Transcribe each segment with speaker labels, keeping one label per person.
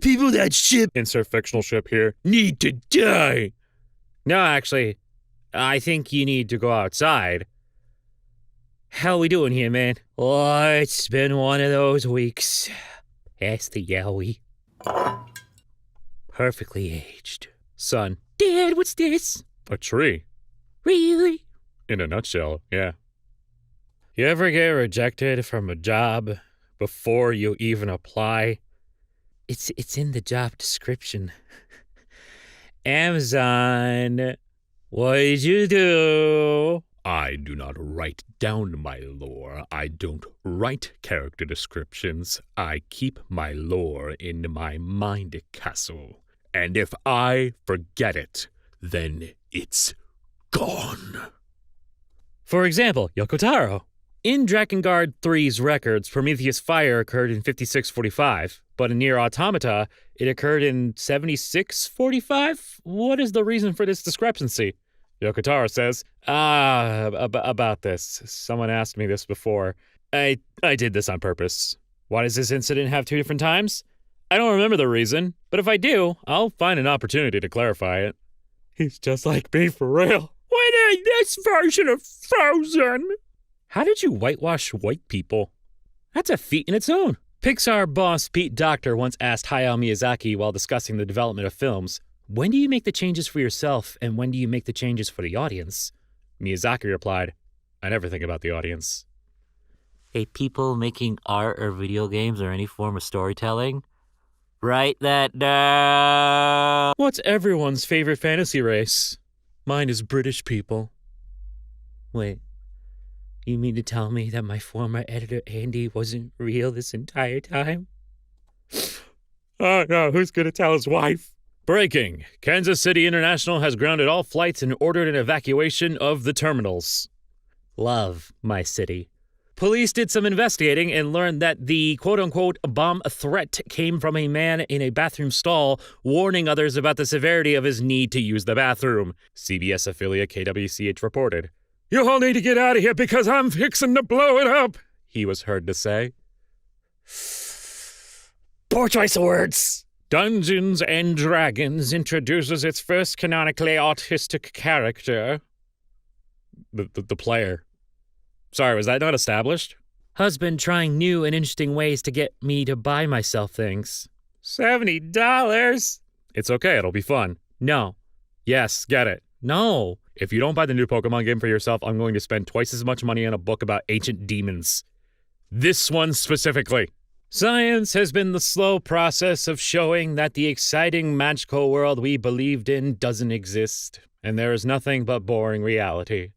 Speaker 1: People that ship, insert fictional ship here, need to die. No, actually, I think you need to go outside. How we doing here, man? Oh, it's been one of those weeks. That's the yowie. Perfectly aged. Son. Dad, what's this? A tree. Really? In a nutshell, yeah. You ever get rejected from a job before you even apply? It's in the job description. Amazon, what did you do? I do not write down my lore. I don't write character descriptions. I keep my lore in my mind castle. And if I forget it, then it's gone. For example, Yokotaro. In Drakengard 3's records, Prometheus' fire occurred in 5645, but in Nier Automata, it occurred in 7645? What is the reason for this discrepancy? Yokotaro says, about this. Someone asked me this before. I did this on purpose. Why does this incident have two different times? I don't remember the reason, but if I do, I'll find an opportunity to clarify it. He's just like me for real. When ain't this version of Frozen? How did you whitewash white people? That's a feat in its own. Pixar boss Pete Docter once asked Hayao Miyazaki while discussing the development of films, when do you make the changes for yourself and when do you make the changes for the audience? Miyazaki replied, I never think about the audience. Hey, people making art or video games or any form of storytelling, write that down. What's everyone's favorite fantasy race? Mine is British people. Wait. You mean to tell me that my former editor Andy wasn't real this entire time? Oh no, who's gonna tell his wife? Breaking. Kansas City International has grounded all flights and ordered an evacuation of the terminals. Love my city. Police did some investigating and learned that the quote-unquote bomb threat came from a man in a bathroom stall warning others about the severity of his need to use the bathroom, CBS affiliate KWCH reported. You all need to get out of here because I'm fixing to blow it up, he was heard to say. Poor choice of words. Dungeons and Dragons introduces its first canonically autistic character. The player. Sorry, was that not established? Husband trying new and interesting ways to get me to buy myself things. $70? It's okay, it'll be fun. No. Yes, get it. No. If you don't buy the new Pokemon game for yourself, I'm going to spend twice as much money on a book about ancient demons. This one specifically. Science has been the slow process of showing that the exciting magical world we believed in doesn't exist, and there is nothing but boring reality.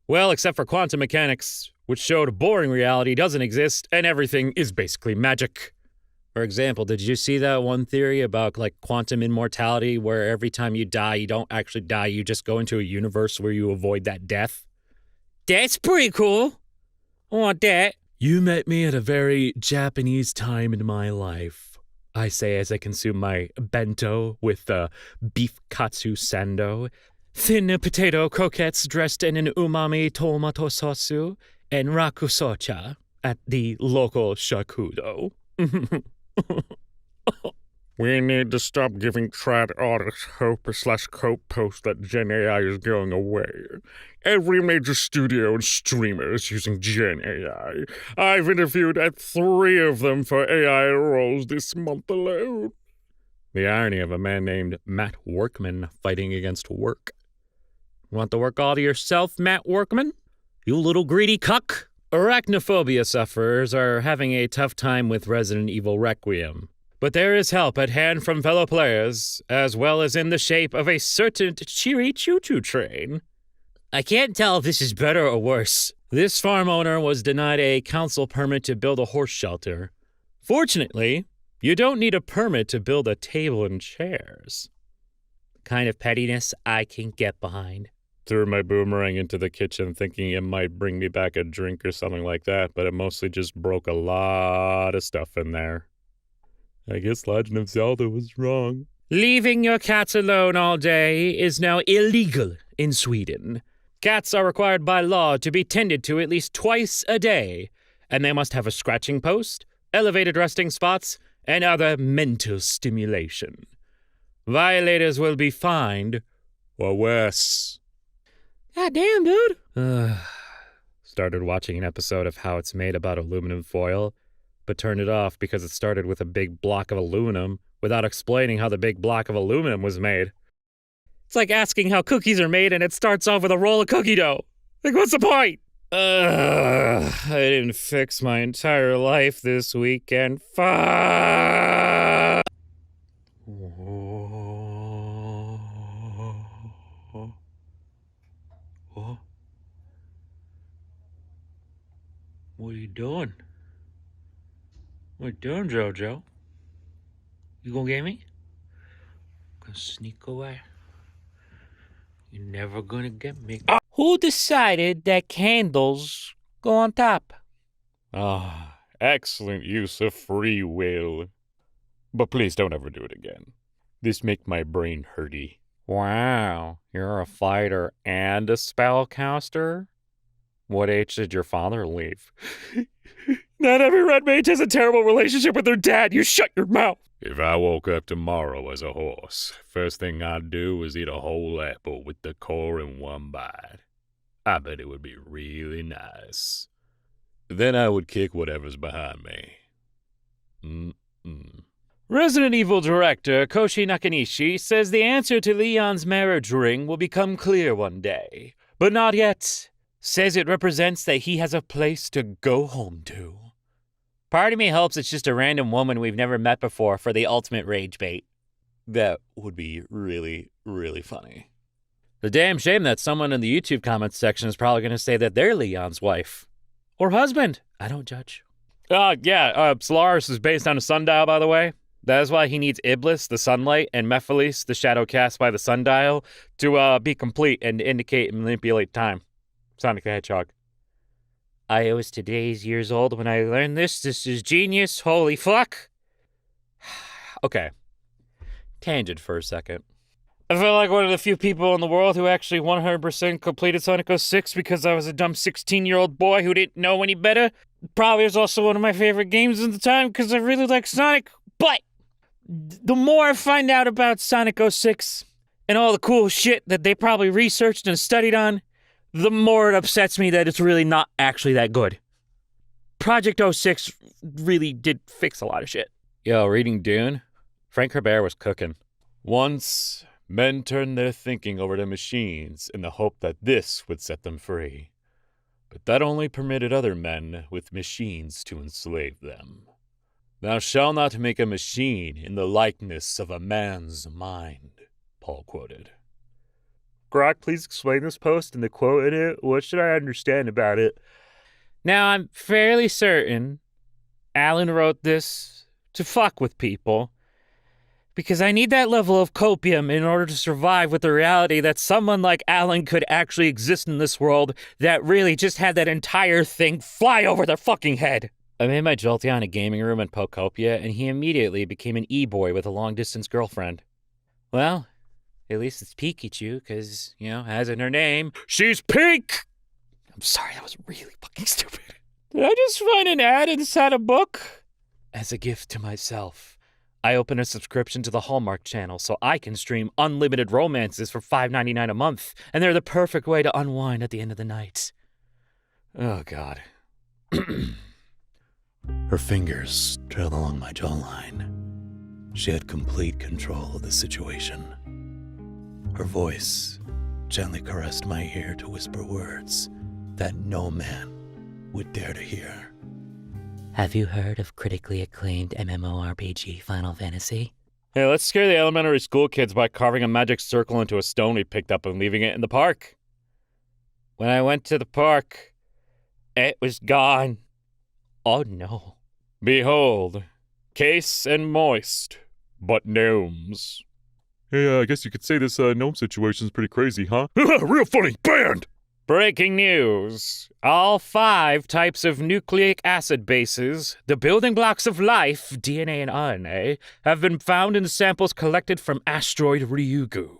Speaker 1: Well, except for quantum mechanics, which showed boring reality doesn't exist, and everything is basically magic. For example, did you see that one theory about, quantum immortality, where every time you die, you don't actually die, you just go into a universe where you avoid that death? That's pretty cool. I want that. You met me at a very Japanese time in my life, I say as I consume my bento with beef katsu sando, thin potato croquettes dressed in an umami tomato sauce, and rakusocha at the local shakudo. We need to stop giving trad artists hope/cope post that Gen AI is going away. Every major studio and streamer is using Gen AI. I've interviewed at 3 of them for AI roles this month alone. The irony of a man named Matt Workman fighting against work. Want the work all to yourself, Matt Workman? You little greedy cuck? Arachnophobia sufferers are having a tough time with Resident Evil Requiem. But there is help at hand from fellow players, as well as in the shape of a certain cheery choo-choo train. I can't tell if this is better or worse. This farm owner was denied a council permit to build a horse shelter. Fortunately, you don't need a permit to build a table and chairs. Kind of pettiness I can get behind. Threw my boomerang into the kitchen thinking it might bring me back a drink or something like that, but it mostly just broke a lot of stuff in there. I guess Legend of Zelda was wrong. Leaving your cats alone all day is now illegal in Sweden. Cats are required by law to be tended to at least twice a day, and they must have a scratching post, elevated resting spots, and other mental stimulation. Violators will be fined or worse. God damn, dude. Started watching an episode of How It's Made about aluminum foil, but turned it off because it started with a big block of aluminum without explaining how the big block of aluminum was made. It's like asking how cookies are made and it starts off with a roll of cookie dough. Like, what's the point? I didn't fix my entire life this weekend. Fuck! What are you doing? What are you doing, Jojo? You gonna get me? Gonna sneak away. You're never gonna get me. Who decided that candles go on top? Excellent use of free will. But please don't ever do it again. This make my brain hurty. Wow, you're a fighter and a spellcaster? What age did your father leave? Not every red mage has a terrible relationship with their dad. You shut your mouth. If I woke up tomorrow as a horse, first thing I'd do is eat a whole apple with the core in one bite. I bet it would be really nice. Then I would kick whatever's behind me. Resident Evil director Koshi Nakanishi says the answer to Leon's marriage ring will become clear one day, but not yet. Says it represents that he has a place to go home to. Part of me hopes it's just a random woman we've never met before for the ultimate rage bait. That would be really, really funny. The damn shame that someone in the YouTube comments section is probably going to say that they're Leon's wife. Or husband. I don't judge. Solaris is based on a sundial, by the way. That is why he needs Iblis, the sunlight, and Mephiles, the shadow cast by the sundial, to be complete and indicate and manipulate time. Sonic the Hedgehog. I was today's years old when I learned this. This is genius. Holy fuck. Okay. Tangent for a second. I feel like one of the few people in the world who actually 100% completed Sonic 06 because I was a dumb 16-year-old boy who didn't know any better. Probably was also one of my favorite games at the time because I really like Sonic. But the more I find out about Sonic 06 and all the cool shit that they probably researched and studied on, the more it upsets me that it's really not actually that good. Project 06 really did fix a lot of shit. Yo, reading Dune? Frank Herbert was cooking. Once, men turned their thinking over to machines in the hope that this would set them free. But that only permitted other men with machines to enslave them. Thou shalt not make a machine in the likeness of a man's mind, Paul quoted. Grok, please explain this post and the quote in it. What should I understand about it? Now, I'm fairly certain Alan wrote this to fuck with people because I need that level of copium in order to survive with the reality that someone like Alan could actually exist in this world that really just had that entire thing fly over their fucking head. I made my Jolteon a gaming room in Pocopia, and he immediately became an e-boy with a long-distance girlfriend. Well, at least it's Pikachu, because, as in her name, she's pink! I'm sorry, that was really fucking stupid. Did I just find an ad inside a book? As a gift to myself, I opened a subscription to the Hallmark Channel so I can stream unlimited romances for $5.99 a month, and they're the perfect way to unwind at the end of the night. Oh, God. Her fingers trailed along my jawline. She had complete control of the situation. Her voice gently caressed my ear to whisper words that no man would dare to hear. Have you heard of critically acclaimed MMORPG Final Fantasy? Hey, let's scare the elementary school kids by carving a magic circle into a stone we picked up and leaving it in the park. When I went to the park, it was gone. Oh no. Behold, case and moist, but gnomes. Hey, I guess you could say this gnome situation's pretty crazy, huh? Real funny, banned! Breaking news. All 5 types of nucleic acid bases, the building blocks of life, DNA and RNA, have been found in samples collected from asteroid Ryugu.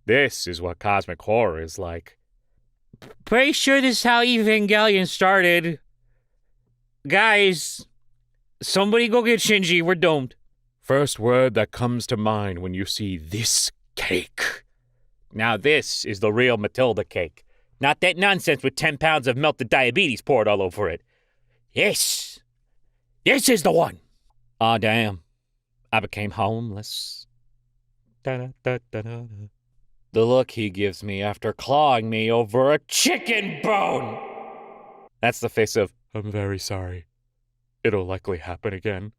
Speaker 1: This is what cosmic horror is like. Pretty sure this is how Evangelion started. Guys, Somebody go get Shinji, we're doomed. First word that comes to mind when you see this cake. Now this is the real Matilda cake. Not that nonsense with 10 pounds of melted diabetes poured all over it. This is the one. Aw, damn. I became homeless. Da-da-da-da-da. The look he gives me after clawing me over a chicken bone. That's the face of, I'm very sorry. It'll likely happen again.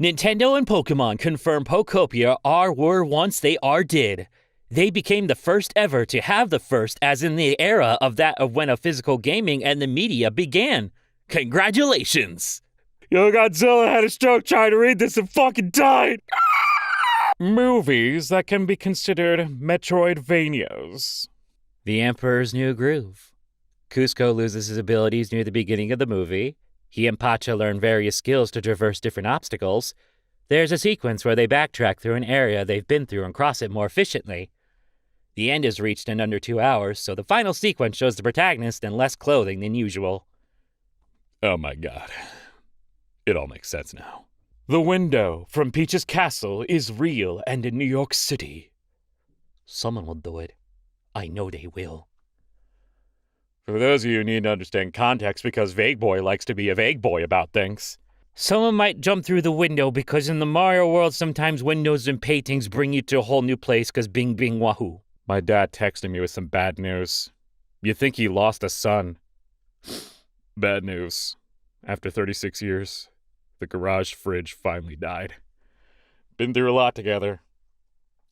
Speaker 1: Nintendo and Pokemon confirm Pokopia were once they did. They became the first ever to have the first, as in the era of when a physical gaming and the media began. Congratulations! Yo, Godzilla had a stroke trying to read this and fucking died! Movies that can be considered Metroidvanias. The Emperor's New Groove. Cusco loses his abilities near the beginning of the movie. He and Pacha learn various skills to traverse different obstacles. There's a sequence where they backtrack through an area they've been through and cross it more efficiently. The end is reached in under 2 hours, so the final sequence shows the protagonist in less clothing than usual. Oh my god. It all makes sense now. The window from Peach's castle is real and in New York City. Someone will do it. I know they will. For those of you who need to understand context, because Vague Boy likes to be a vague boy about things. Someone might jump through the window because in the Mario world sometimes windows and paintings bring you to a whole new place because bing bing wahoo. My dad texted me with some bad news. You think he lost a son. Bad news. After 36 years, the garage fridge finally died. Been through a lot together.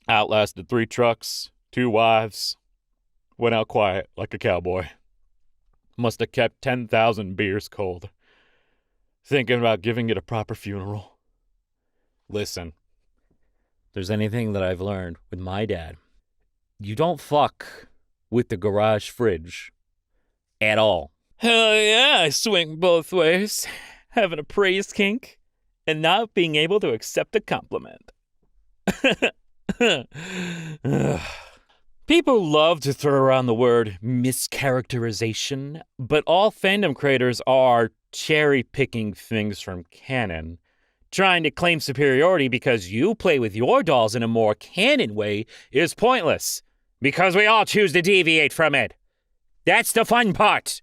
Speaker 1: Outlasted 3 trucks, 2 wives. Went out quiet like a cowboy. Must have kept 10,000 beers cold. Thinking about giving it a proper funeral. Listen, if there's anything that I've learned with my dad, you don't fuck with the garage fridge at all. Hell yeah, I swing both ways. Having a praise kink and not being able to accept a compliment. People love to throw around the word mischaracterization, but all fandom creators are cherry-picking things from canon. Trying to claim superiority because you play with your dolls in a more canon way is pointless, because we all choose to deviate from it. That's the fun part.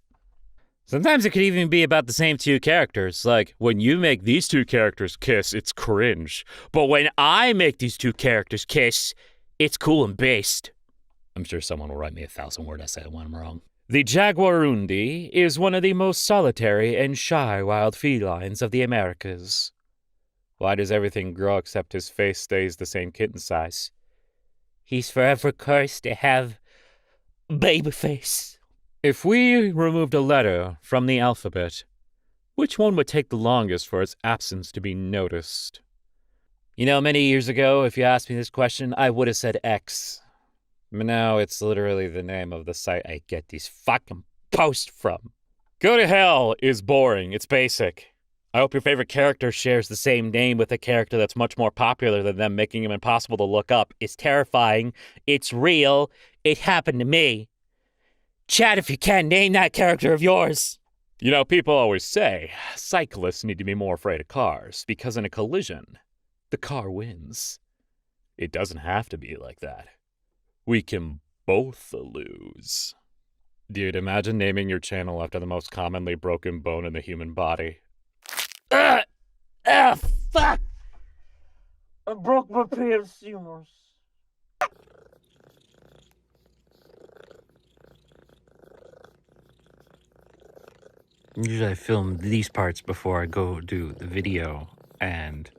Speaker 1: Sometimes it could even be about the same 2 characters. Like, when you make these 2 characters kiss, it's cringe. But when I make these 2 characters kiss, it's cool and based. I'm sure someone will write me a 1,000-word essay when I'm wrong. The jaguarundi is one of the most solitary and shy wild felines of the Americas. Why does everything grow except his face stays the same kitten size? He's forever cursed to have baby face. If we removed a letter from the alphabet, which one would take the longest for its absence to be noticed? You know, many years ago, if you asked me this question, I would have said X. But now it's literally the name of the site I get these fucking posts from. Go to hell is boring. It's basic. I hope your favorite character shares the same name with a character that's much more popular than them, making him impossible to look up. It's terrifying. It's real. It happened to me. Chat, if you can, name that character of yours. You know, people always say cyclists need to be more afraid of cars because in a collision, the car wins. It doesn't have to be like that. We can both lose. Dude, imagine naming your channel after the most commonly broken bone in the human body. Fuck! I broke my pair of Seymours. Usually I film these parts before I go do the video, and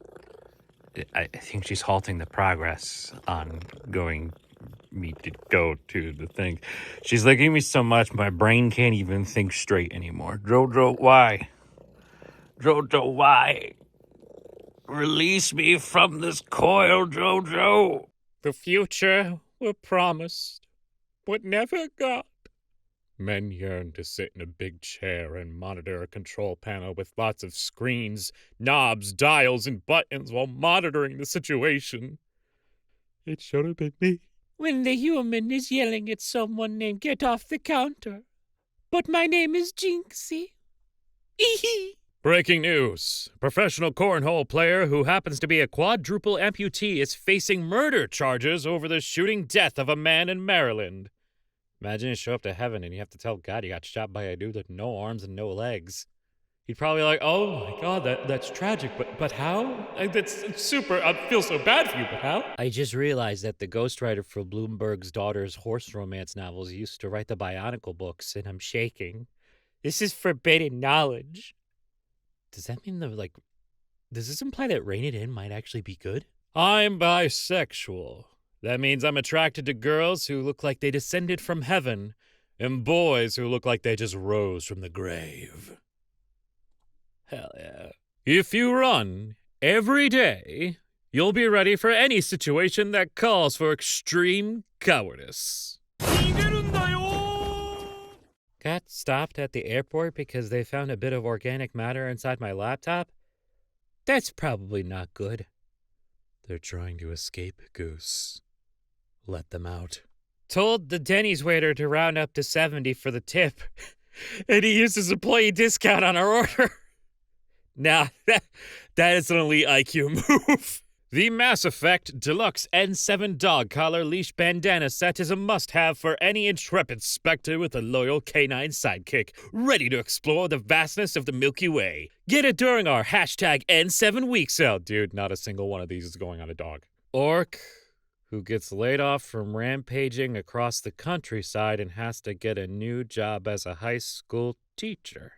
Speaker 1: I think she's halting the progress on me to go to the thing. She's licking me so much my brain can't even think straight anymore. Jojo, why? Jojo, why? Release me from this coil, Jojo. The future were promised, but never got. Men yearn to sit in a big chair and monitor a control panel with lots of screens, knobs, dials, and buttons while monitoring the situation. It should have been me. When the human is yelling at someone named "Get off the counter," but my name is Jinxie. Breaking news. A professional cornhole player who happens to be a quadruple amputee is facing murder charges over the shooting death of a man in Maryland. Imagine you show up to heaven and you have to tell God you got shot by a dude with no arms and no legs. He'd probably like, oh my God, that's tragic, but how? That's super, I feel so bad for you, but how? I just realized that the ghostwriter for Bloomberg's daughter's horse romance novels used to write the Bionicle books, and I'm shaking. This is forbidden knowledge. Does that mean does this imply that Rein It In might actually be good? I'm bisexual. That means I'm attracted to girls who look like they descended from heaven and boys who look like they just rose from the grave. Hell yeah. If you run every day, you'll be ready for any situation that calls for extreme cowardice. Got stopped at the airport because they found a bit of organic matter inside my laptop? That's probably not good. They're trying to escape, Goose. Let them out. Told the Denny's waiter to round up to 70 for the tip, and he used his employee discount on our order. Nah, that is an elite IQ move. The Mass Effect Deluxe N7 dog collar leash bandana set is a must-have for any intrepid Spectre with a loyal canine sidekick, ready to explore the vastness of the Milky Way. Get it during our hashtag N7 week sale. Dude, not a single one of these is going on a dog. Orc, who gets laid off from rampaging across the countryside and has to get a new job as a high school teacher.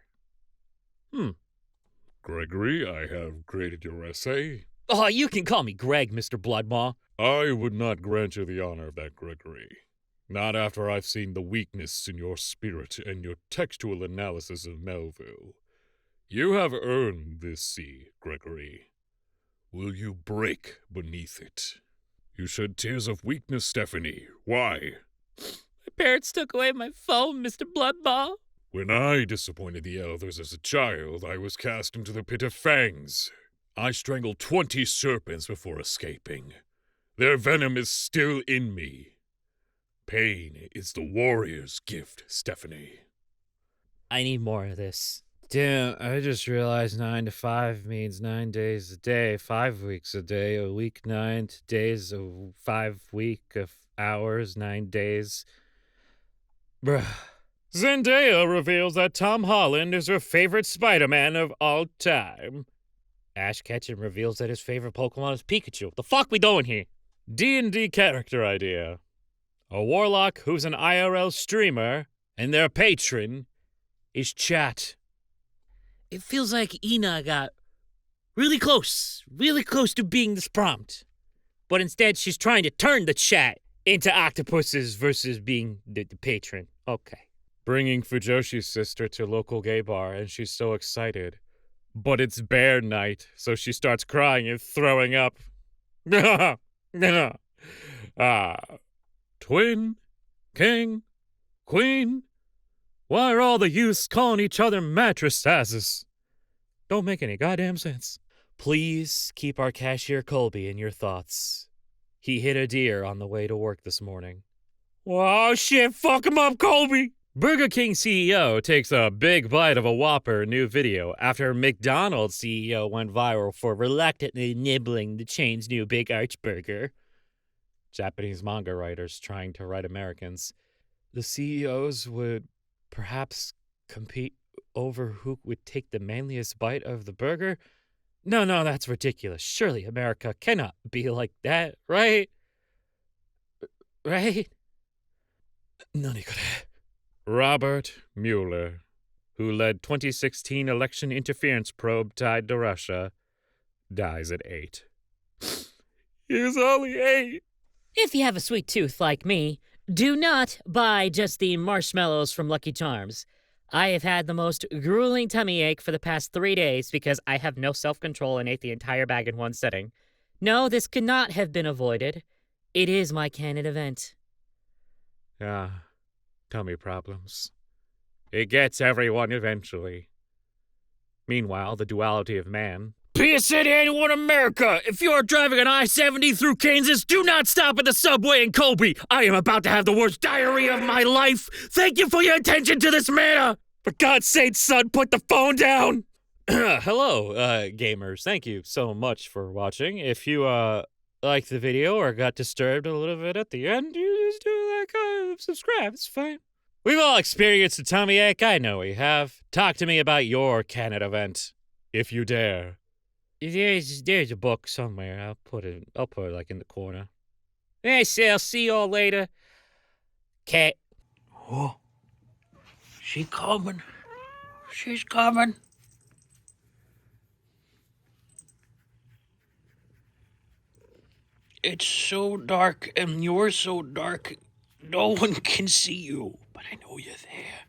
Speaker 2: Gregory, I have graded your essay.
Speaker 1: Oh, you can call me Greg, Mr. Bloodmaw.
Speaker 2: I would not grant you the honor of that, Gregory. Not after I've seen the weakness in your spirit and your textual analysis of Melville. You have earned this C, Gregory. Will you break beneath it? You shed tears of weakness, Stephanie. Why?
Speaker 1: My parents took away my phone, Mr. Bloodmaw.
Speaker 2: When I disappointed the elders as a child, I was cast into the pit of fangs. I strangled 20 serpents before escaping. Their venom is still in me. Pain is the warrior's gift, Stephanie.
Speaker 1: I need more of this. Damn, I just realized 9 to 5 means 9 days a day, 5 weeks a day, a week 9 days, a 5 week of hours, 9 days. Bruh. Zendaya reveals that Tom Holland is her favorite Spider-Man of all time. Ash Ketchum reveals that his favorite Pokemon is Pikachu. What the fuck we doing here? D&D character idea. A warlock who's an IRL streamer, and their patron is chat. It feels like Ina got really close to being this prompt. But instead she's trying to turn the chat into octopuses versus being the patron. Okay. Bringing Fujoshi's sister to local gay bar, and she's so excited. But it's bear night, so she starts crying and throwing up. Twin, king, queen. Why are all the youths calling each other mattress asses? Don't make any goddamn sense. Please keep our cashier Colby in your thoughts. He hit a deer on the way to work this morning. Oh shit, fuck him up, Colby! Burger King CEO takes a big bite of a Whopper new video after McDonald's CEO went viral for reluctantly nibbling the chain's new Big Arch burger. Japanese manga writers trying to write Americans. The CEOs would perhaps compete over who would take the manliest bite of the burger? No, that's ridiculous. Surely America cannot be like that, right? Right? Nanikore. Robert Mueller, who led 2016 election interference probe tied to Russia, dies at 8. He was only 8.
Speaker 3: If you have a sweet tooth like me, do not buy just the marshmallows from Lucky Charms. I have had the most grueling tummy ache for the past 3 days because I have no self-control and ate the entire bag in one sitting. No, this could not have been avoided. It is my canon event.
Speaker 1: Yeah. Tummy problems. It gets everyone eventually. Meanwhile, the duality of man. PSA to anyone in America! If you are driving an I-70 through Kansas, do not stop at the subway in Colby! I am about to have the worst diarrhea of my life! Thank you for your attention to this matter! For God's sake, son, put the phone down! Hello, gamers. Thank you so much for watching. If you liked the video or got disturbed a little bit at the end, you just do like subscribe. It's fine. We've all experienced a tummy ache. I know we have. Talk to me about your Canon event, if you dare. There's a book somewhere. I'll put it like in the corner. Hey, I'll see y'all later. Cat.
Speaker 4: Oh, she coming. She's coming. It's so dark, and you're so dark, no one can see you. But I know you're there.